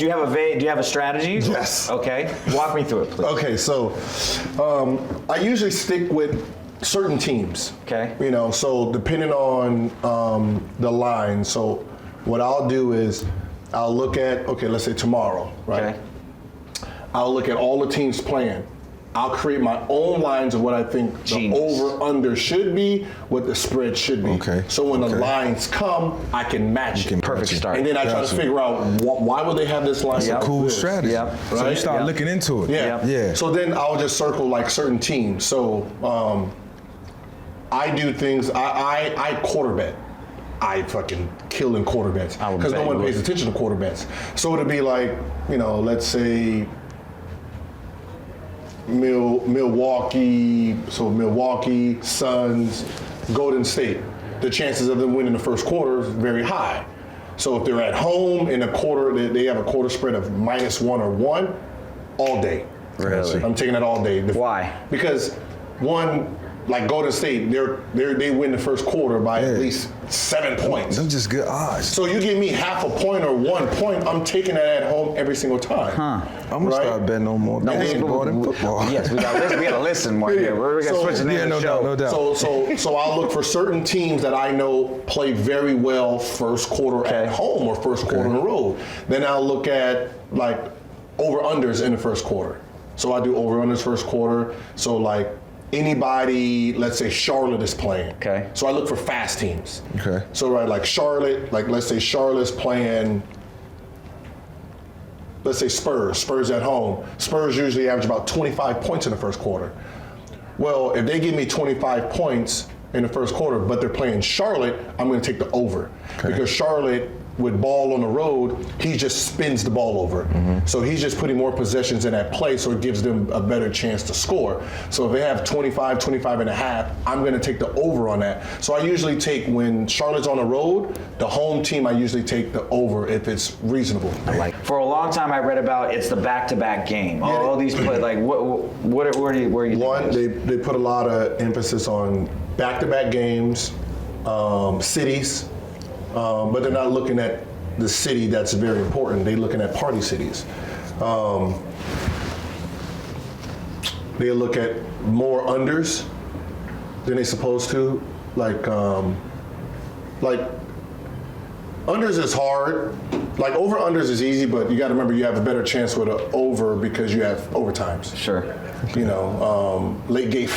Do you have a strategy? Yes. Okay. Walk me through it, please. Okay, so I usually stick with certain teams. Okay. You know, so depending on the line, so what I'll do is I'll look at, okay, let's say tomorrow, right? Okay. I'll look at all the teams playing. I'll create my own lines of what I think the over-under should be, what the spread should be. Okay. So when the lines come, I can match it. Perfect start. And then I try to figure out why would they have this line. That's a cool strategy. Yep. So you start looking into it. Yeah. So then I'll just circle like certain teams. So I do things, I quarter bet. I fucking kill in quarter bets because no one pays attention to quarter bets. So it'll be like, you know, let's say Milwaukee, Suns, Golden State. The chances of them winning the first quarter is very high. So if they're at home in a quarter, they have a quarter spread of -1 or 1 all day. Really? I'm taking that all day. Why? Because one, like Golden State, they win the first quarter by at least 7 points. Them just good odds. So you give me half a point or 1 point, I'm taking that at home every single time. I'm gonna start betting on more basketball than football. Yes, we gotta listen more here. We're gonna switch the name of the show. No doubt. So I'll look for certain teams that I know play very well first quarter at home or first quarter on the road. Then I'll look at like over-unders in the first quarter. So I do over-unders first quarter. So like anybody, let's say Charlotte is playing. Okay. So I look for fast teams. Okay. So right, like Charlotte, like let's say Charlotte's playing, let's say Spurs at home. Spurs usually average about 25 points in the first quarter. Well, if they give me 25 points in the first quarter, but they're playing Charlotte, I'm going to take the over. Because Charlotte, with ball on the road, he just spins the ball over. So he's just putting more possessions in that play, so it gives them a better chance to score. So if they have 25 and a half, I'm going to take the over on that. So I usually take, when Charlotte's on the road, the home team, I usually take the over if it's reasonable. For a long time, I read about it's the back-to-back game. All these play, like where do you One, think they put a lot of emphasis on back-to-back games, cities. But they're not looking at the city that's very important. They're looking at party cities. They look at more unders than they're supposed to. Like unders is hard. Like over-unders is easy, but you got to remember you have a better chance with an over because you have overtimes. Sure. You know, late game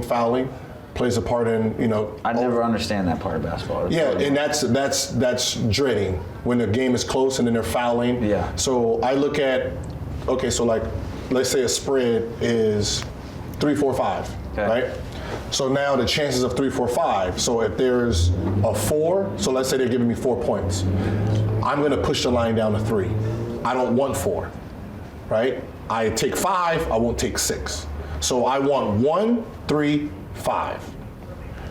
fouling plays a part in, you know. I never understand that part of basketball. Yeah, and that's dreading when the game is close and then they're fouling. Yeah. So I look at, okay, so like, let's say a spread is 3-4-5, right? So now the chances of 3-4-5. So if there's a 4, so let's say they're giving me 4 points, I'm going to push the line down to 3. I don't want 4, right? I take 5, I won't take 6. So I want 1, 3, 5.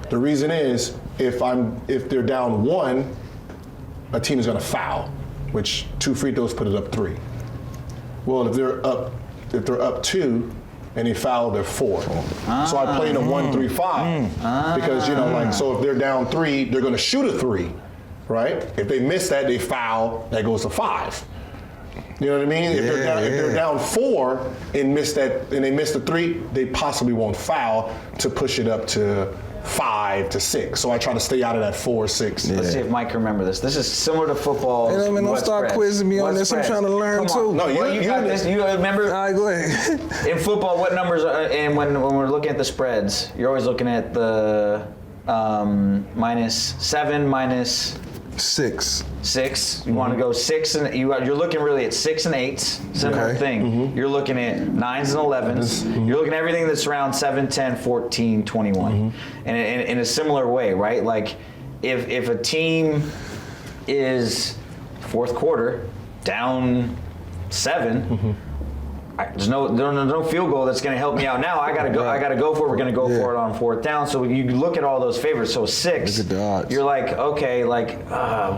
The reason is if they're down 1, a team is going to foul, which 2 free throws put it up 3. Well, if they're up 2 and they foul, they're 4. So I play in a 1-3-5 because, you know, like, so if they're down 3, they're going to shoot a 3, right? If they miss that, they foul, that goes to 5. You know what I mean? If they're down 4 and they miss the 3, they possibly won't foul to push it up to 5 to 6. So I try to stay out of that 4, 6. Let's see if Mike can remember this. This is similar to football. Hey, man, don't start quizzing me on this. I'm trying to learn too. No, you got this. You remember? All right, go ahead. In football, what numbers are, and when we're looking at the spreads, you're always looking at the -7, -6. 6. You want to go 6, and you're looking really at 6 and 8s. Similar thing. You're looking at 9s and 11s. You're looking at everything that's around 7, 10, 14, 21. And in a similar way, right? Like if a team is fourth quarter down 7. There's no field goal that's going to help me out now. I got to go. I got to go for it. We're going to go for it on 4th down. So you look at all those favorites. So 6, look at the odds. You're like, okay, like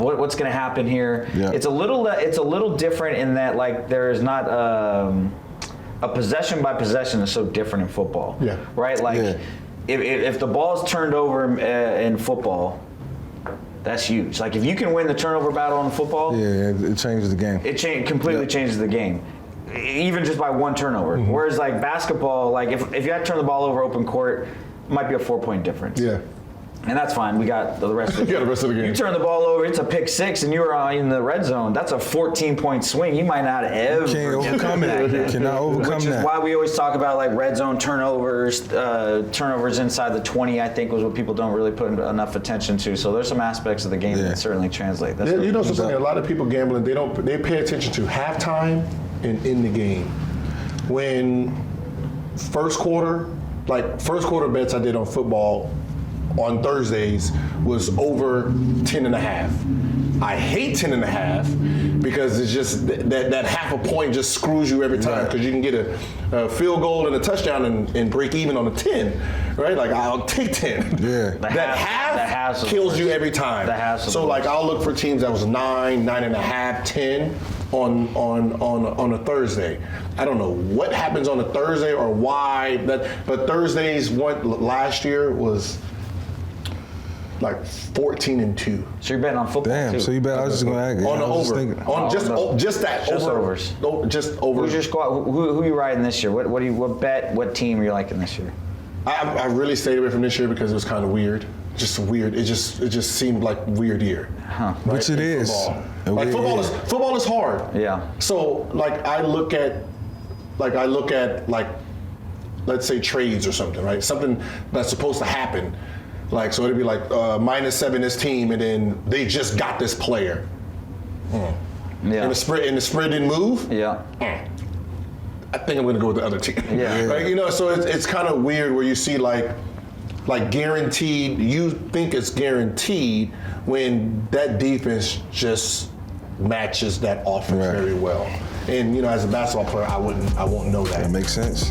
what's going to happen here? Yeah. It's a little different in that like there's not a possession by possession is so different in football. Yeah. Right. Like if the ball's turned over in football, That's huge. Like if you can win the turnover battle in football, it changes the game. It completely changes the game, even just by one turnover. Whereas like basketball, like if you had to turn the ball over open court, it might be a 4-point difference. Yeah. And that's fine. We got the rest of the game. You got the rest of the game. You turn the ball over, it's a pick six, and you're in the red zone. That's a 14-point swing. You might not ever Can't overcome it. Cannot overcome that. Which is why we always talk about like red zone turnovers, turnovers inside the 20. I think was what people don't really put enough attention to. So there's some aspects of the game that certainly translate. That's you know something? A lot of people gambling. They pay attention to halftime and in the game. When first quarter bets I did on football on Thursdays was over 10.5. I hate 10.5 because it's just that half a point just screws you every time because you can get a field goal and a touchdown and break even on a 10, right? Like I'll take 10. Yeah. That half kills you every time. So like I'll look for teams that was 9, 9.5, 10 on a Thursday. I don't know what happens on a Thursday or why but Thursdays last year was like 14-2. So you're betting on football too. So you bet. I was just going to ask. On the over. Just that. Just overs. Just over. Who's your squad? Who are you riding this year? What team are you liking this year? I really stayed away from this year because it was kind of weird. Just weird. It just seemed like a weird year. Huh. Right? Which it is. Football. Like football is hard. Yeah. So like I look at let's say trades or something, right? Something that's supposed to happen. Like, so it'd be like -7 this team, and then they just got this player. Yeah. And the spread didn't move. Yeah. I think I'm gonna go with the other team. Yeah. Like, you know, so it's kind of weird where you see like guaranteed. You think it's guaranteed when that defense just matches that offense very well. And you know, as a basketball player, I won't know that. That makes sense.